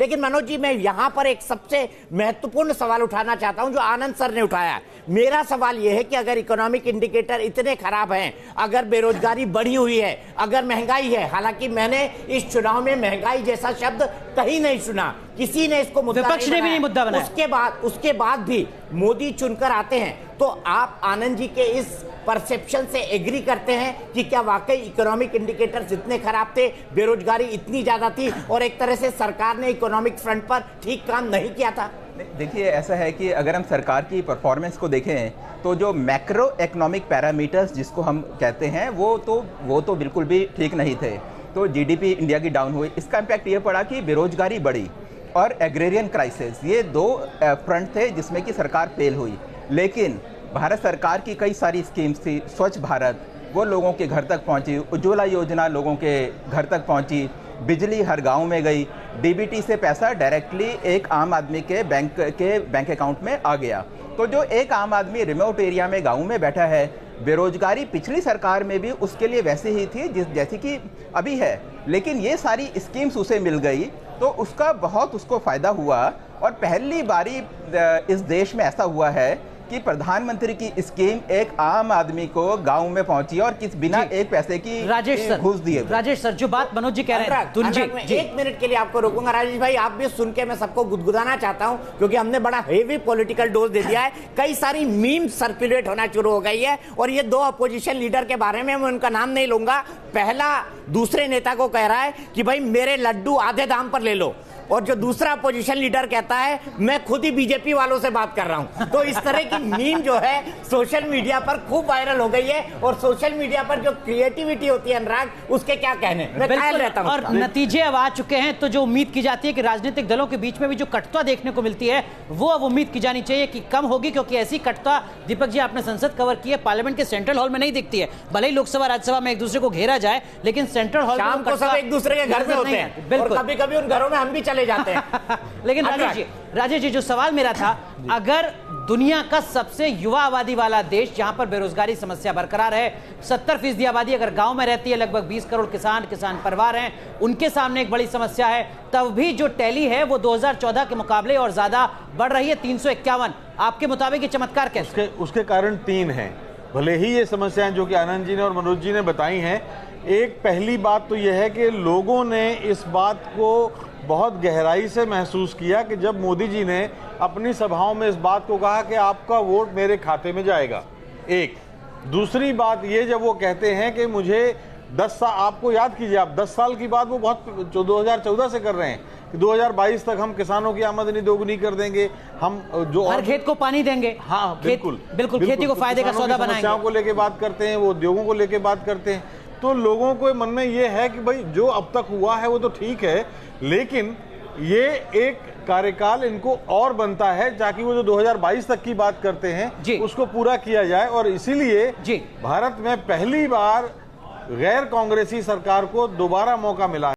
लेकिन मनोज जी, मैं यहां पर एक सबसे महत्वपूर्ण सवाल उठाना चाहता हूं जो आनंद सर ने उठाया। मेरा सवाल यह है कि अगर इकोनॉमिक इंडिकेटर इतने खराब हैं, अगर बेरोजगारी बढ़ी हुई है, अगर महंगाई है, हालांकि मैंने इस चुनाव में महंगाई जैसा शब्द कहीं नहीं सुना, किसी ने इसको मुद्दा विपक्ष ने भी नहीं मुद्दा बनाया। उसके बाद भी मोदी चुनकर आते हैं, तो आप आनंद जी के इस परसेप्शन से एग्री करते हैं कि क्या वाकई इकोनॉमिक इंडिकेटर्स इतने खराब थे, बेरोजगारी इतनी ज्यादा थी और एक तरह से सरकार ने इकोनॉमिक फ्रंट पर ठीक काम नहीं किया था? देखिए, ऐसा है कि अगर हम सरकार की परफॉर्मेंस को देखें तो जो मैक्रो इकोनॉमिक पैरामीटर्स जिसको हम कहते हैं वो तो बिल्कुल भी ठीक नहीं थे। तो जीडीपी इंडिया की डाउन हुई, इसका इम्पैक्ट ये पड़ा कि बेरोजगारी बढ़ी और एग्रेरियन क्राइसिस, ये दो फ्रंट थे जिसमें कि सरकार फेल हुई। लेकिन भारत सरकार की कई सारी स्कीम्स थी, स्वच्छ भारत वो लोगों के घर तक पहुंची, उज्ज्वला योजना लोगों के घर तक पहुंची, बिजली हर गांव में गई, डीबीटी से पैसा डायरेक्टली एक आम आदमी के बैंक अकाउंट में आ गया। तो जो एक आम आदमी रिमोट एरिया में गांव में बैठा है, बेरोजगारी पिछली सरकार में भी उसके लिए वैसे ही थी जैसी कि अभी है, लेकिन ये सारी स्कीम्स उसे मिल गई तो उसका बहुत उसको फायदा हुआ। और पहली बारी इस देश में ऐसा हुआ है कि प्रधानमंत्री की स्कीम एक आम आदमी को गांव में पहुंची और किस बिना एक पैसे की घूस दिए। राजेश सर, जो बात मनोज जी कह रहे हैं, एक मिनट के लिए आपको रोकूंगा। राजेश भाई, आप भी सुन के मैं सबको गुदगुदाना चाहता हूं, क्योंकि हमने बड़ा हेवी पॉलिटिकल डोज दे दिया है। कई सारी मीम सर्कुलेट होना शुरू हो गई है और ये दो अपोजिशन लीडर के बारे में मैं उनका नाम नहीं लूंगा। पहला दूसरे नेता को कह रहा है कि भाई मेरे लड्डू आधे दाम पर ले लो, और जो दूसरा अपोजिशन लीडर कहता है मैं खुद ही बीजेपी वालों से बात कर रहा हूं। तो इस तरह की मीम जो है सोशल मीडिया पर खूब वायरल हो गई है, और सोशल मीडिया पर जो क्रिएटिविटी होती है अनुराग, उसके क्या कहने, मैं ख्याल रहता हूं। और नतीजे अब आ चुके हैं, तो जो उम्मीद की जाती है कि राजनीतिक दलों के बीच में भी जो कटुता देखने को मिलती है वो अब उम्मीद की जानी चाहिए कि कम होगी, क्योंकि ऐसी कटुता, दीपक जी आपने संसद कवर की है, पार्लियामेंट के सेंट्रल हॉल में नहीं दिखती है। भले ही लोकसभा राज्यसभा में एक दूसरे को घेरा जाए, लेकिन सेंट्रल हॉल शाम को सब एक दूसरे के घर में होते हैं, बिल्कुल, कभी कभी उन घरों में हम भी चले जाते हैं। लेकिन राजेश जी, जो सवाल मेरा था, अगर दुनिया का सबसे युवा आबादी वाला देश जहां पर बेरोजगारी समस्या बरकरार है, 70% आबादी अगर गांव में रहती है, लगभग 20 करोड़ किसान परिवार हैं, उनके सामने एक बड़ी समस्या है, तब भी जो टैली है वो 2014 के मुकाबले और ज्यादा बढ़ रही है, 351। आपके मुताबिक ये चमत्कार कैसे? उसके कारण 3 हैं। भले ही ये समस्याएं जो कि आनंद जी ने और मनोज जी ने बताई हैं, एक पहली बात तो यह है कि लोगों ने इस बात को बहुत गहराई से महसूस किया कि जब मोदी जी ने अपनी सभाओं में इस बात को कहा कि आपका वोट मेरे खाते में जाएगा। एक दूसरी बात ये, जब वो कहते हैं कि मुझे 10 साल, आपको याद कीजिए आप 10 साल की बात वो बहुत 2014 से कर रहे हैं कि 2022 तक हम किसानों की आमदनी दोगुनी कर देंगे, हम जो हर खेत को पानी देंगे। हाँ बिल्कुल, खेती को फायदे का सौदा बनाएंगे। समस्याओं को लेके बात करते हैं, वो उद्योगों को लेके बात करते हैं। तो लोगों को मन में ये है कि भाई जो अब तक हुआ है वो तो ठीक है, लेकिन ये एक कार्यकाल इनको और बनता है ताकि वो जो 2022 तक की बात करते हैं उसको पूरा किया जाए। और इसीलिए भारत में पहली बार गैर कांग्रेसी सरकार को दोबारा मौका मिला है।